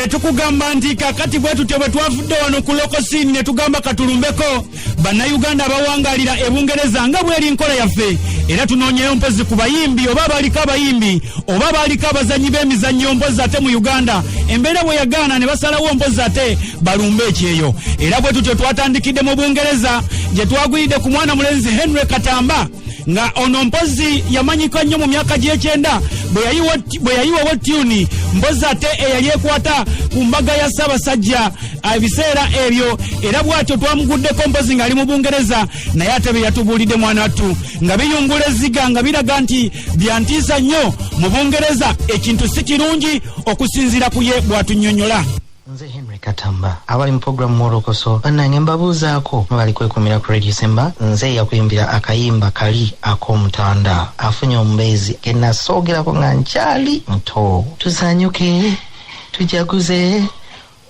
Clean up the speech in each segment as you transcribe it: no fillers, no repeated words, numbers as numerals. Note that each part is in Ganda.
tukugamba nti kakati bwetu tebwe twafudde wano ku lokosini ne tugamba katulumbeko bannayuganda abawangalira ebungereza nga bweri nkola yaffe era tunoonyeyo mpozi ku bayimbi oba baliko abayimbi oba baliko abazanyi b'emizannyo mpozi ate mu Uganda embeera bwe yagaana ne basalawo mpozi ate balumbe ekyeyo era bwe tutyo twatandikidde mu Bungereza gye twagwiridde ku mwana mulenzi Henry Katamba nga ono mpozi yamanyika nnyo mu myaka gy'ekyenda bwe yayiwawo tuni mpozi ate eyali ekwata ku mbaga ya Ssaabasajja ebiseera ebyo era bw'atyo twamuguddeko mpozi ng'ali mu Bungereza naye ate be yatubuulidde mwana wattu nga biyungula ezziga nga biraga nti byantiisa nnyo mu Bungereza ekintu si kirungi okusinziira ku ye bw'atunnyonnyola. Nze Henry Katamba abali mu programu Morokoso bannange mbabuuzaako bali kwekumira ku Radio Semba nze yakuyimbira akayimba kali ak'omutanda afunye omubeezi ke nasoogerako nga nkyali muto tusanyuke tujaguze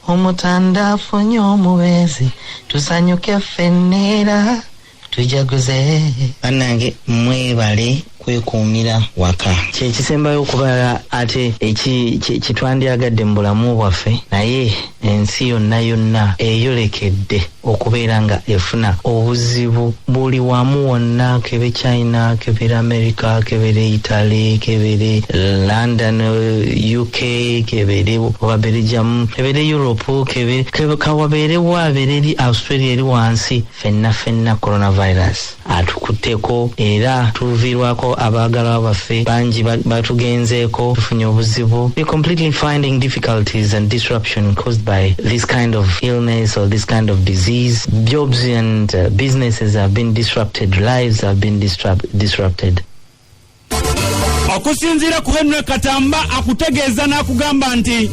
omutanda afunye omubeezi tusanyuke ffenneera tujaguze bannange mwebale kwekumira waka kyekisembayo okubala ate kitwandyagadde mu bulamu bwaffe naye ensi yonna eyolekedde okubeera nga efuna obuzibu buli wamu wonna kebe China kebere America kebere Italy kebere London UK kebere oba Belgium kebere Europe kawabere wabere eri Australia eri wansi fenna coronavirus atukuteko era tuvirwako abagala baffe banji batugenzeeko tufunye obuzibu. We're completely finding difficulties and disruption caused by this kind of illness or this kind of disease. Jobs and businesses have been disrupted, lives have been disrupted. Okusinziira ku Henry Katamba akutegeeza n'akugamba nti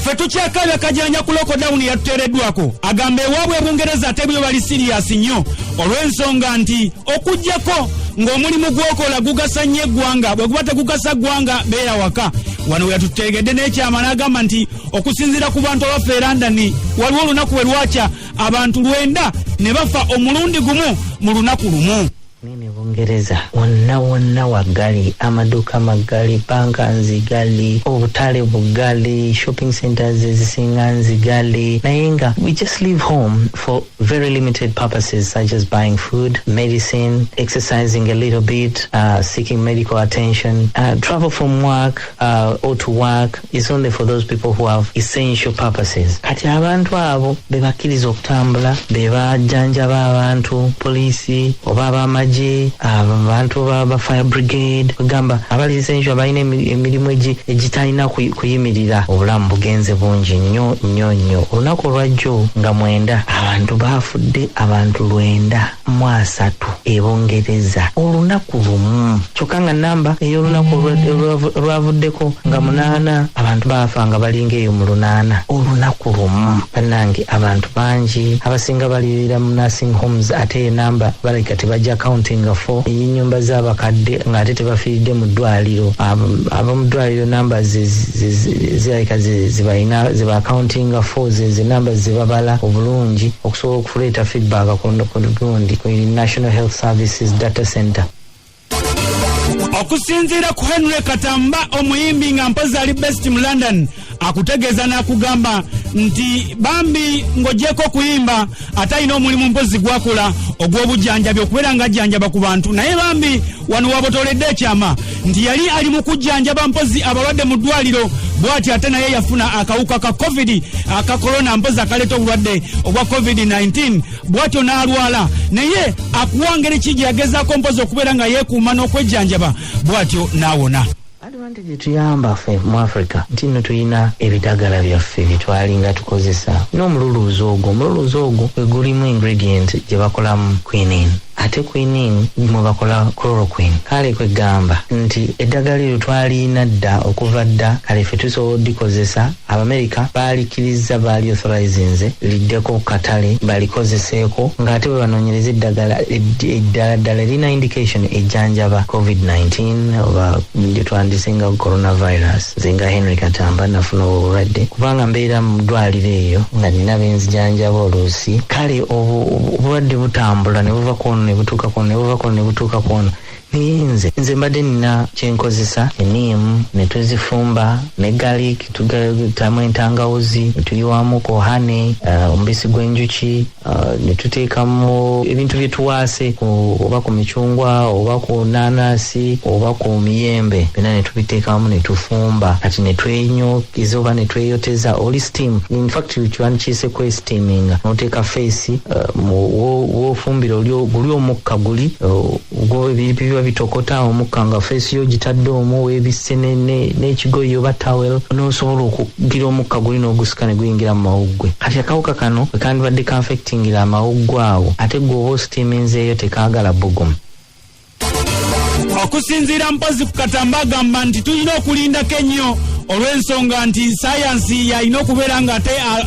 ffe tukyakabya kajanja ku lockdown yatuteereddwako agamba ewaabwe Bungereza ate bwe bali serious nnyo olw'ensonga nti okuggyako ng'omulimu gw'okola gugasa nnyo eggwanga bwe guba tegugasa ggwanga beera waka wano we yatutegedde n'ekyama n'agamba nti okusinziira ku bantu abaffe e London waliwo olunaku we lwakya abantu 9 ne bafa omulundi gumu mu lunaku lumu. Mimi Bungereza wonna wagali amaduka magali banka nzigali obutale bugali shopping centers ezisinga nzigali nayenga we just leave home for very limited purposes such as buying food, medicine, exercising a little bit, seeking medical attention, travel from work or to work is only for those people who have essential purposes. Kati abantu abo bebakkiriza okutambula bebajjanjaba abantu polisi oba abamaji abantu ba fire brigade kugamba abali essential balina emirimu egitalina kuyimirira obulamu bugenze bungi nnyo olunaku olwajjo nga 9 abantu bafudde abantu 93 e Bungereza olunaku lumu kyokka nga namba ey'olunaku olwavuddeko nga 8 abantu bafa nga balinga eyo mu 8 olunaku lumu bannange abantu bangi abasinga balirira mu nursing homes ate namba baleka tebajja counting for ennyumba z'abakadde ng'ate tebafiiridde mu ddwaliro abamu ddwaliro namba zirabika ziba accounting for ze namba zibabala obulungi okusobola okuleeta feedback ku lugundi ku National Health Services Data Center. Okusinziira ku Henry Katamba omuyimbi nga mpozi ali best mu London akutegeeza n'akugamba nti bambi ng'ogyeko kuyimba ate alina omulimu mpozi gwakola ogw'obujjanjabi okubeera ng'ajjanjaba ku bantu naye bambi wano wabotoledde ekyama nti yali ali mu kujjanjaba mpozi abalwadde mu ddwaliro bw'ati ate naye yafuna akawuka ka covid aka corona mpozi akaleeta obulwadde obwa covid-19 bw'atyo n'alwala naye akuwa ngeri ki gye yagezaako mpozi okubeera nga yeekuuma n'okwejjanjaba bw'atyo n'awona. Advantage tuyamba ffe mu Africa nti nno tulina ebidagala byaffe byetwalinga tukozesa n'omululuuzo ogwo gwe gulimu ingredient gye bakolamu quinine ate quinine mwe bakola chloroquine kale kwegamba nti eddagala eryo twalina dda okuva dda kale ffe tusobola oddikozesa Abamerika baalikiriza baali authorizinze liddeko katale balikozeseeko ng'ate bwe banoonyereza eddagala eddala erina indication ejjanjaba covid-19 oba gye twandisinga coronavirus nze Henry Katamba nafuna obulwadde kubanga mbeera mu ddwaliro eyo nga nina benzijjanjaba oluusi kale obulwadde butambula ne buva kono ne butuuka kono ne buva kono ne butuuka kono nze mbadde nina kyenkozesa eniimu ne tuzifumba ne garlic tugatamu entangawuzi ne tuyiwamu kohane omubisi gw'enjuki ne tuteekamu ebintu bye tuwaase oba ku micungwa oba ku nanasi oba ku miyembe byonna ne tubiteekamu ne tufumba kati ne twenyokeza oba ne tweyoteza oli steam in fact kiwandikise kwe steaming n'oteeka face w'ofumbira guli omukka guli biba bitokota omukka nga face yo gitadde omwo weebisse n'ekigoyi oba tawel n'osobola okugira omukka guli n'ogusika ne guyingira mu mawuggwe kati akawuka kano wekandibadde kanfectingira amawuggwe awo ate gweoba ositiminzeeyo tekaagala bugumu. Okusinziira mpozi ku Katamba agamba nti tulina okulindako ennyo olw'ensonga nti sayansi yalina okubeera nga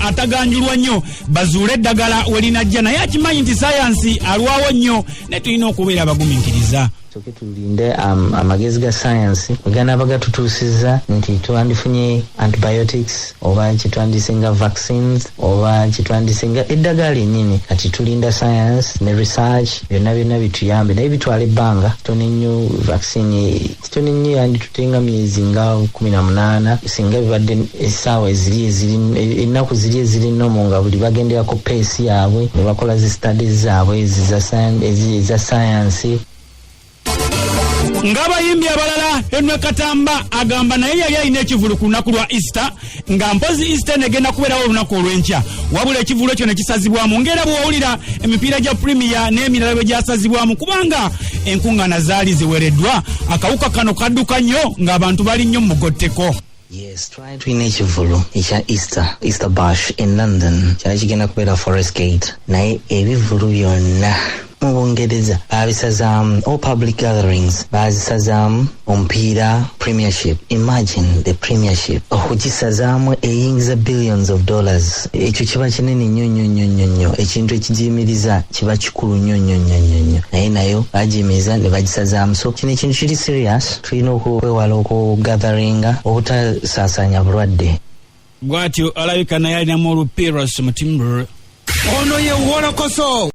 ataganjulwa nnyo bazuule eddagala we linajja naye akimanyi nti sayansi alwawo nnyo ne tulina okubeera bagumiikiriza. Tuke tulinde amagezi ga science weganaba gatutuusiza nti twandifunye antibiotics oba kitwandisinga vaccines oba kitwandisinga eddagala ennyini kati tulinda science ne research byonna bituyambe naye bitwala ebbanga tone nnyo vaccine tone nnyo yanditutenga myezi nga 18 singa bibadde essaawa ennaku ziri ezirinomo nga buli bagenderako pace yaabwe ne bakola zi studies zaabwe eza science. Ng'abayimbi abalala Henry Katamba agamba naye yali alina ekivulu ku lunaku lwa Easter nga mpozi Easter negenda kubeerawo olunaku olw'enkya wabula ekivulu ekyo ne kisazibwamu ng'era bw'owulira emipiira gya Premier n'emirala bwe gyasazibwamu kubanga enkuŋŋaana zaali ziwereddwa akawuka kano kadduka nnyo ng'abantu bali nnyo mu mugotteko. Yes, tulina ekivulu ekya Easter Bash in London kyali kigenda kubeera Forest Gate naye ebivulu byonna mu Bungereza babisazaamu all public gatherings bazisazaamu omupiira Premiership. Imagine the Premiership okugisazaamu eyingiza billions of dollars ekyo kiba kinene nnyo ekintu ekigiyimiriza kiba kikulu nnyo naye nayo bagiyimiriza ne bagisazaamu so kino ekintu kiri serious tulina okwewala okugatheringa obutasaasaanya bulwadde. Bw'atyo alabika naye alinamu olupiira mu timbre ono ye Wolokoso.